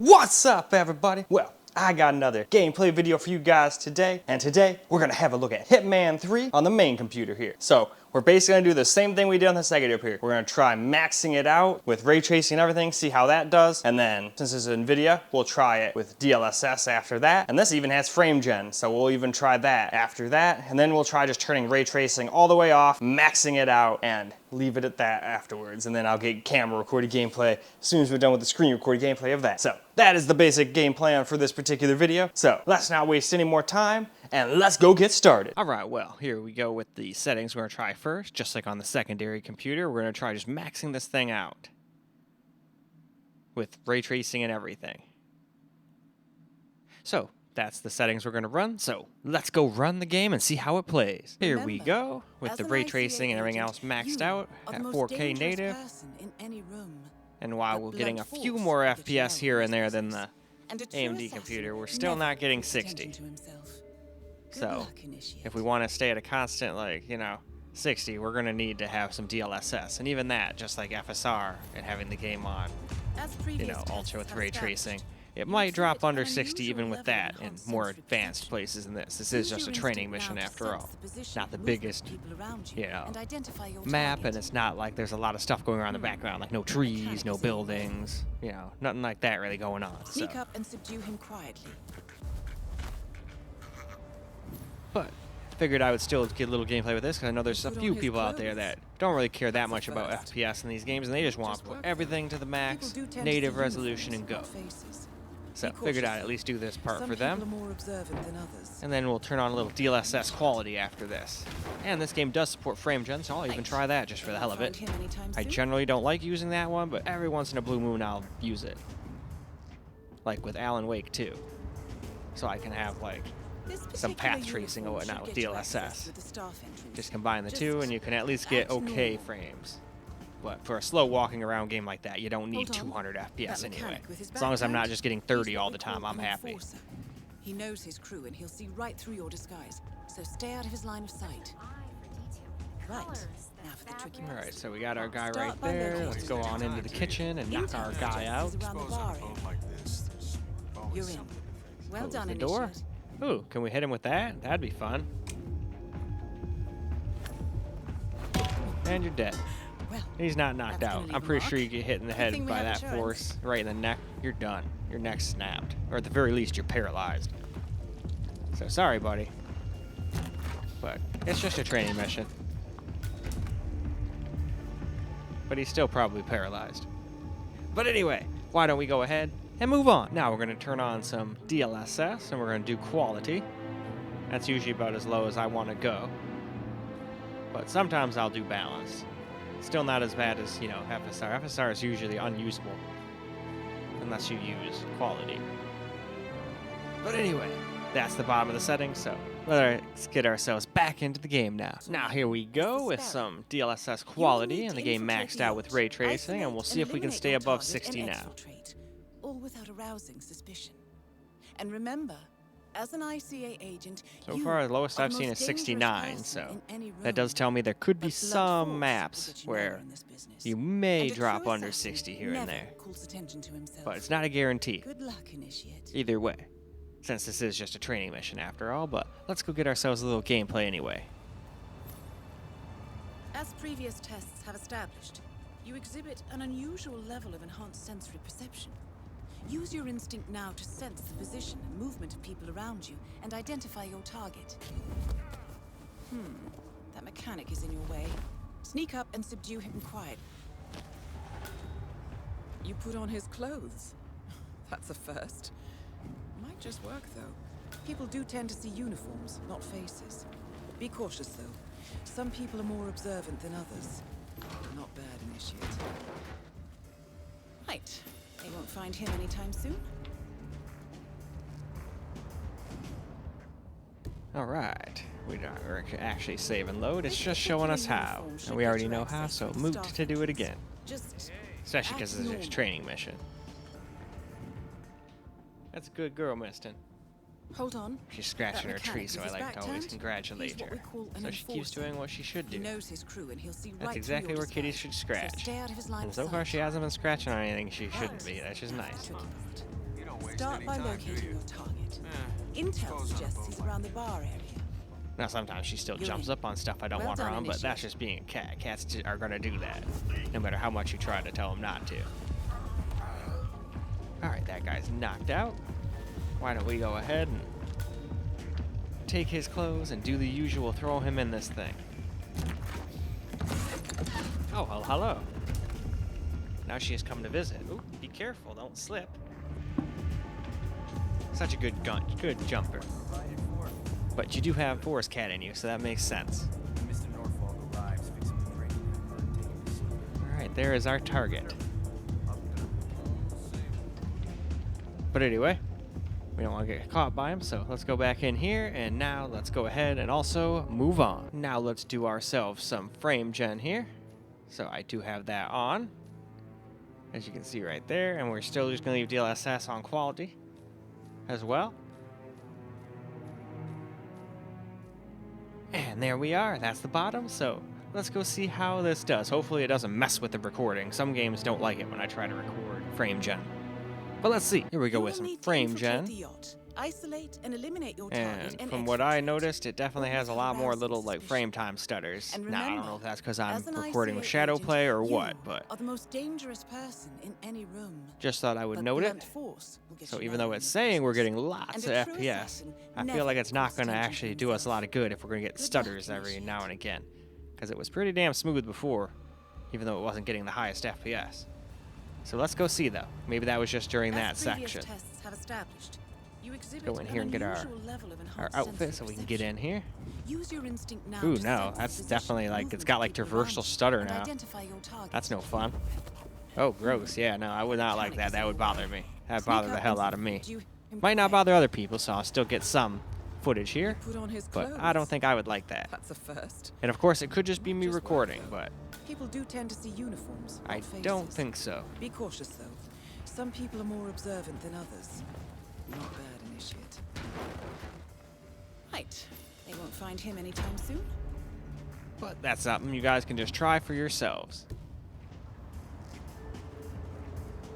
What's up, everybody? Well, I got another gameplay video for you guys today, and today we're gonna have a look at Hitman 3 on the main computer here. So we're basically gonna do the same thing we did on the second up here. We're gonna try maxing it out with ray tracing and everything, see how that does, and then since it's NVIDIA, we'll try it with DLSS after that, and this even has frame gen, so we'll even try that after that, and then we'll try just turning ray tracing all the way off, maxing it out, and leave it at that afterwards, and then I'll get camera recorded gameplay as soon as we're done with the screen recorded gameplay of that. So that is the basic game plan for this particular video. So let's not waste any more time, and let's go get started. All right, well, here we go with the settings we're gonna try first. Just like on the secondary computer, we're gonna try just maxing this thing out with ray tracing and everything. So that's the settings we're gonna run, so let's go run the game and see how it plays. Here we go, with the ray tracing and everything else maxed out at 4K native. And while we're getting a few more FPS here and there than the AMD computer, we're still not getting 60. So if we want to stay at a constant, 60, we're going to need to have some DLSS. And even that, just like FSR and having the game on, ultra with ray tracing, it might drop under 60 even with that in more advanced places than this. This is just a training mission after all. Not the biggest, map, and it's not like there's a lot of stuff going on in the background, like no trees, no buildings, nothing like that really going on. Sneak up and subdue him quietly. But figured I would still get a little gameplay with this, because I know there's a few people out there that don't really care that much about FPS in these games, and they just want to put everything to the max, native resolution, and go. So figured I'd at least do this part for them. And then we'll turn on a little DLSS quality after this. And this game does support frame gen, so I'll even try that just for the hell of it. I generally don't like using that one, but every once in a blue moon I'll use it. Like with Alan Wake 2. So I can have some path tracing and whatnot with DLSS. Just combine the two and you can at least get okay frames. But for a slow walking around game like that, you don't need 200 FPS anyway. As long as I'm not just getting 30 all the time, I'm happy. He knows his crew and he'll see right through your disguise. So stay out of his line of sight. Right. Now for the tricky part. Alright, so we got our guy right there. Let's go on into the kitchen and knock our guy out. You're in. Well done, the door. Ooh, can we hit him with that? That'd be fun. And you're dead. He's not knocked out. I'm pretty sure you get hit in the head by that force right in the neck. You're done. Your neck's snapped. Or at the very least, you're paralyzed. So sorry, buddy. But it's just a training mission. But he's still probably paralyzed. But anyway, why don't we go ahead and move on? Now we're going to turn on some DLSS and we're going to do quality. That's usually about as low as I want to go. But sometimes I'll do balance. Still not as bad as, FSR. FSR is usually unusable unless you use quality. But anyway, that's the bottom of the settings, so let's get ourselves back into the game now. Now here we go with some DLSS quality and the game maxed out with ray tracing, and we'll see if we can stay above 60 now. All without arousing suspicion. And remember, as an ICA agent, so far, the lowest I've seen is 69, so that does tell me there could be some maps where you may drop under 60 here and there. But it's not a guarantee. Good luck, initiate. Either way, since this is just a training mission after all, but let's go get ourselves a little gameplay anyway. As previous tests have established, you exhibit an unusual level of enhanced sensory perception. Use your instinct now to sense the position and movement of people around you and identify your target. That mechanic is in your way. Sneak up and subdue him quiet. You put on his clothes. That's a first. Might just work, though. People do tend to see uniforms, not faces. Be cautious, though. Some people are more observant than others. Not bad, initiate. Right. They won't find him anytime soon. Alright, we're actually save and load. It's just showing us how. And we already know how, so moot to do it again. Especially because it's a training mission. That's a good girl, Miston. Hold on. She's scratching her tree, so I like to always congratulate her. So she keeps doing what she should do. That's exactly where kitties should scratch. And so far she hasn't been scratching on anything she shouldn't be. That's just nice. Start by locating your target. Intel suggests he's around the bar area. Now, sometimes she still You're jumps in. up on stuff I don't Well want her done, on, but that's Initiate. just being a cat. Cats are going to do that, no matter how much you try to tell them not to. Alright, that guy's knocked out. Why don't we go ahead and take his clothes and do the usual, throw him in this thing. Oh, well, hello. Now she has come to visit. Ooh, be careful, don't slip. Such a good jumper. But you do have Forest Cat in you, so that makes sense. Alright, there is our target. But anyway, we don't want to get caught by him, so let's go back in here, and now let's go ahead and also move on. Now let's do ourselves some frame gen here. So I do have that on, as you can see right there, and we're still just going to leave DLSS on quality as well. And there we are, that's the bottom, so let's go see how this does. Hopefully it doesn't mess with the recording. Some games don't like it when I try to record frame gen. But let's see. Here we go with some frame gen. Isolate and eliminate your target And from what I noticed, it definitely has a lot more little like frame time stutters. And Now, I don't remember, know if that's because I'm as an recording with ICA shadow agent, play or you what, but are the most dangerous person in any room. just thought I would But note it. blunt force will get So you even though nowhere it's in the saying we're process. getting lots And of a true FPS, assassin I never feel like it's not calls going to attention actually to do us a lot of himself. good if we're going to get Good stutters luck, every Initiate. now and again. Because it was pretty damn smooth before, even though it wasn't getting the highest FPS. So let's go see though. Maybe that was just during that As previous section. tests have established, you exhibit Go in here an and get our unusual level of enhanced outfit sensory so we can get perception. in here. Use your instinct now Ooh, to no, sense the that's position definitely and like, it's movement got of like people around traversal you stutter and now. identify your targets. That's no fun. Oh, gross. Yeah, no, I would not like that. That would bother me. That'd bother the hell out of me. Might not bother other people, so I'll still get some footage here. Put on his But clothes. I don't think I would like that. That's a first. And of course, it could just be me Just work, recording, though. but People do tend to see uniforms, I not faces. don't think so. Be cautious, though. Some people are more observant than others. Not bad, Initiate. Right. They won't find him anytime soon. But that's something you guys can just try for yourselves.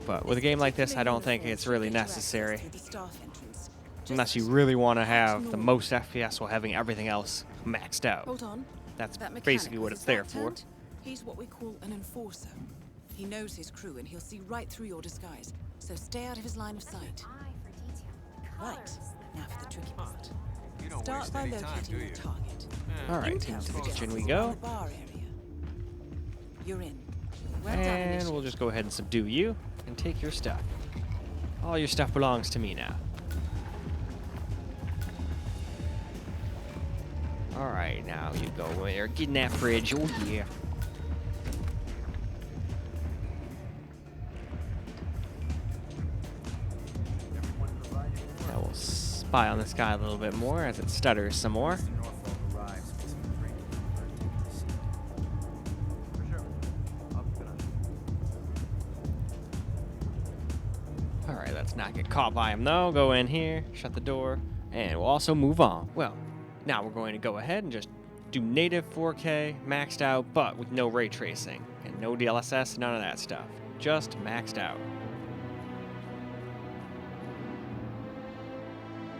But with a game like this, I don't think it's really necessary. Unless you really want to have the most FPS while having everything else maxed out. Hold on. That's That mechanic basically what with it's his there back for. turned, he's what we call an enforcer. He knows his crew and he'll see right through your disguise. So stay out of his line of sight. Right. Now for the tricky part. Start by locating your target. Alright, Intel into the suggests kitchen we he's around go. the bar area. You're in. Well done, And Initiate. we'll just go ahead and subdue you and take your stuff. All your stuff belongs to me now. Alright, now you go there. Get in that fridge. Oh, yeah. Now we'll spy on this guy a little bit more as it stutters some more. Alright, let's not get caught by him though. Go in here, shut the door, and we'll also move on. Well, now we're going to go ahead and just do native 4K, maxed out, but with no ray tracing. And no DLSS, none of that stuff. Just maxed out.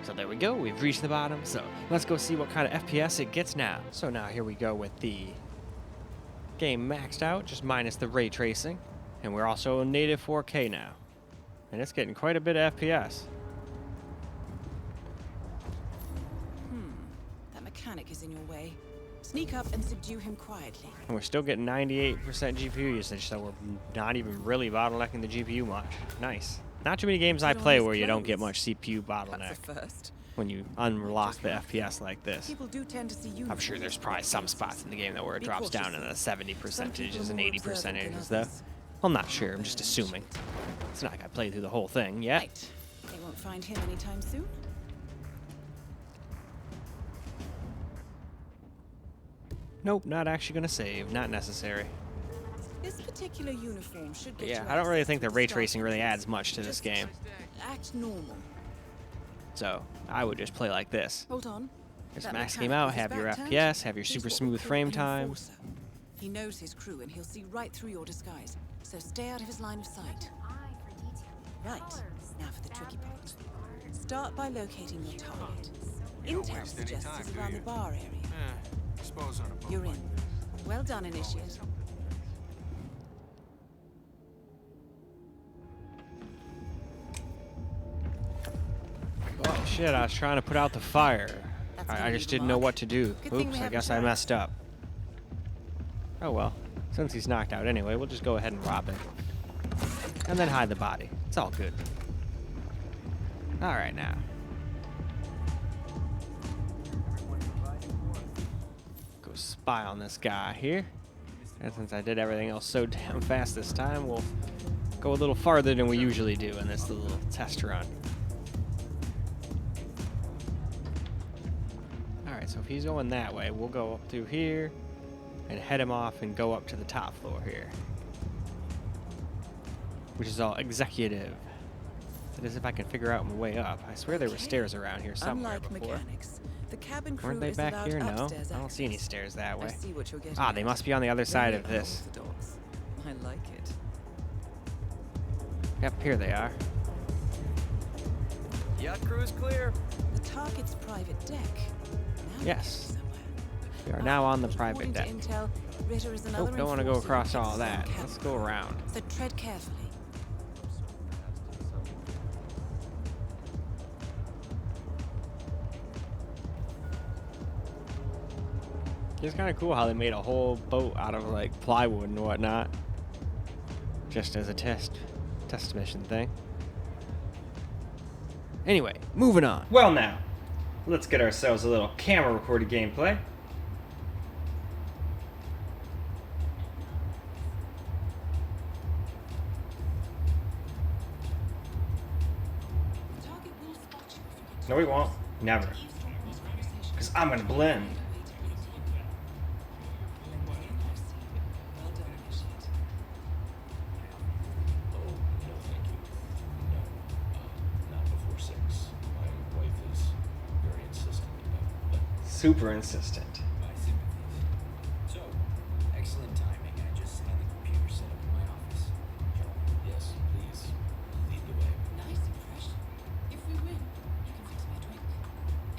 So there we go, we've reached the bottom. So let's go see what kind of FPS it gets now. So now here we go with the game maxed out, just minus the ray tracing. And we're also in native 4K now. And it's getting quite a bit of FPS. That mechanic is in your way. Sneak up and subdue him quietly. And we're still getting 98% GPU usage, so we're not even really bottlenecking the GPU much. Nice. Not too many games I Put on play his where you don't get clothes. much CPU bottleneck That's a first. when you unlock the FPS like this. People do tend to see uniforms. I'm sure there's probably some spots in the game that where it Be drops cautious, down in though. the 70 percentages and more 80 observant than percentages though. others. I'm not sure, I'm just assuming. It's not like I played through the whole thing yet. Right. They won't find him anytime soon. Nope, not actually gonna save, not necessary. This particular uniform should get Yeah, you I don't really access think to the ray staff tracing really entrance. adds much to this Just game. Act normal. So I would just play like this. Hold on. Just That max mechanic game out, with his have your back turned, FPS, have your he's super what we smooth call frame an times. enforcer. He knows his crew and he'll see right through your disguise. So stay out of his line of sight. Right. Now for the tricky part. Start by locating your target. Intel suggests it's around the bar area. Suppose on a boat. You're in. Well done, Initiate. Oh shit, I was trying to put out the fire. That's I gonna just leave a didn't know mark. what to do. Good thing we Oops, I have guess I insurance. messed up. Oh well. Since he's knocked out anyway, we'll just go ahead and rob it. And then hide the body. It's all good. Alright now. Go spy on this guy here. And since I did everything else so damn fast this time, we'll go a little farther than we usually do in this little test run. Alright, so if he's going that way, we'll go up through here and head him off and go up to the top floor here. Which is all executive. That is if I can figure out my way up. I swear there were stairs around here somewhere Unlike before. mechanics, the cabin crew Weren't they is back allowed here? No. upstairs I don't see any access. stairs that I way. see what you're getting Ah, they at. must be on the other side Very of this. unorthodox. I like it. Yep, here they are. Yacht crew is clear. The target's private deck. Now Yes. somewhere. We are now on the private According deck. to Intel, Ritter is Oh, another don't want to go enforcer across who all keeps that. his own Let's cabin. go around. So tread carefully. It's kind of cool how they made a whole boat out of like plywood and whatnot. Just as a test mission thing. Anyway, moving on. Well now, let's get ourselves a little camera recorded gameplay. Target will spot you if you get No, we won't. Never. Because I'm going to blend. Well done, Initiate. Oh, no, thank you. No, not before 6. My wife is very insistent about Super insistent. my sympathies. So, excellent timing. I just had the computer set up in my office. Yes, please, lead the way. Nice impression. If we win, you can fix me a drink.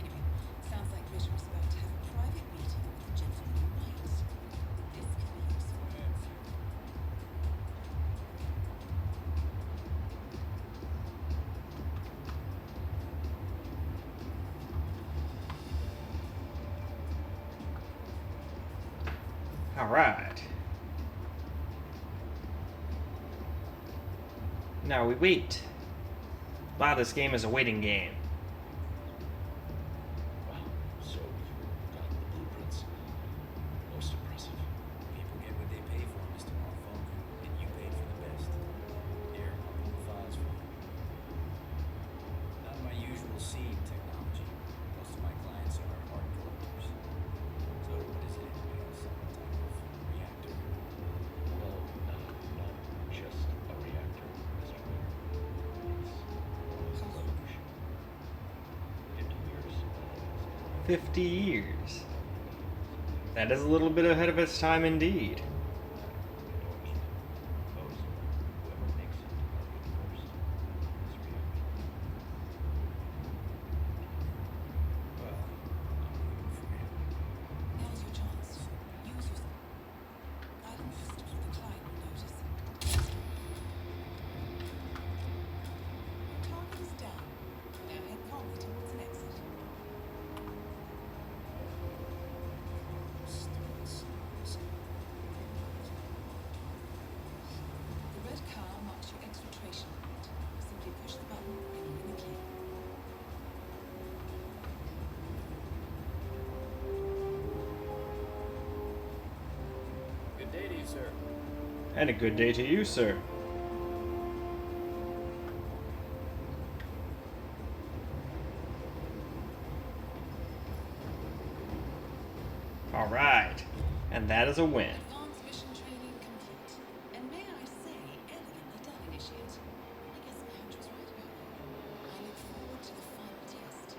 Anyway, sounds like Ritter is about to have a private meeting with the gentleman in white. This could be useful. All right. Now we wait. Wow, this game is a waiting game. Wow, so you got the blueprints. Most impressive. People get what they pay for, Mr. Norfolk, and you paid for the best. Here, I'll pull the files for you. Not my usual scene technology. Most of my clients are art collectors. So what is it anyway? Some type of reactor? No, not just a reactor, Mr. Ritter. It's a revolution. 50 years. 50 years. That is a little bit ahead of its time indeed. Whoever makes it first is reactor. Well, I'm rooting for you. Now's your chance. Use your guidance system so the client will notice. Target is down. Now head calmly towards an exit. The red car marks your exfiltration point. Simply push the button and you're in the clear. Good day to you, sir. And a good day to you, sir. All right. And that is a win. Advanced mission training complete. And may I say, elegantly done, Initiate. I guess my hunch was right about you. I look forward to the final test.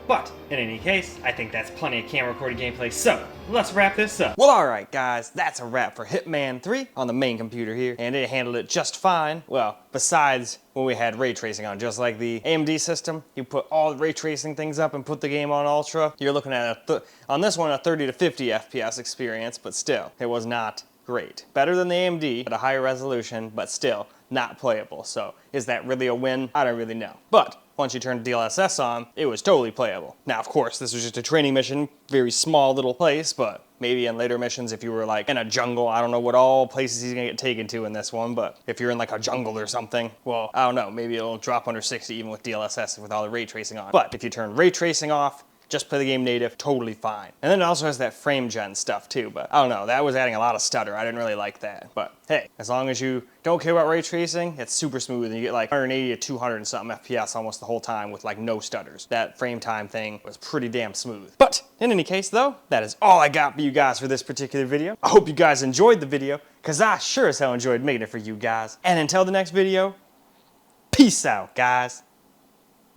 But in any case, I think that's plenty of camera recorded gameplay, so let's wrap this up. Well, alright guys, that's a wrap for Hitman 3 on the main computer here, and it handled it just fine. Well, besides when we had ray tracing on, just like the AMD system, you put all the ray tracing things up and put the game on Ultra, you're looking at, on this one, a 30 to 50 FPS experience, but still, it was not great. Better than the AMD at a higher resolution, but still not playable. So is that really a win? I don't really know. But once you turn DLSS on, it was totally playable. Now, of course, this was just a training mission, very small little place, but maybe in later missions, if you were like in a jungle, I don't know what all places he's gonna get taken to in this one, but if you're in like a jungle or something, well, I don't know, maybe it'll drop under 60 even with DLSS with all the ray tracing on. But if you turn ray tracing off, just play the game native, totally fine. And then it also has that frame gen stuff too, but I don't know, that was adding a lot of stutter. I didn't really like that. But hey, as long as you don't care about ray tracing, it's super smooth and you get like 180 to 200 and something FPS almost the whole time with like no stutters. That frame time thing was pretty damn smooth. But in any case though, that is all I got for you guys for this particular video. I hope you guys enjoyed the video, cause I sure as hell enjoyed making it for you guys. And until the next video, peace out guys.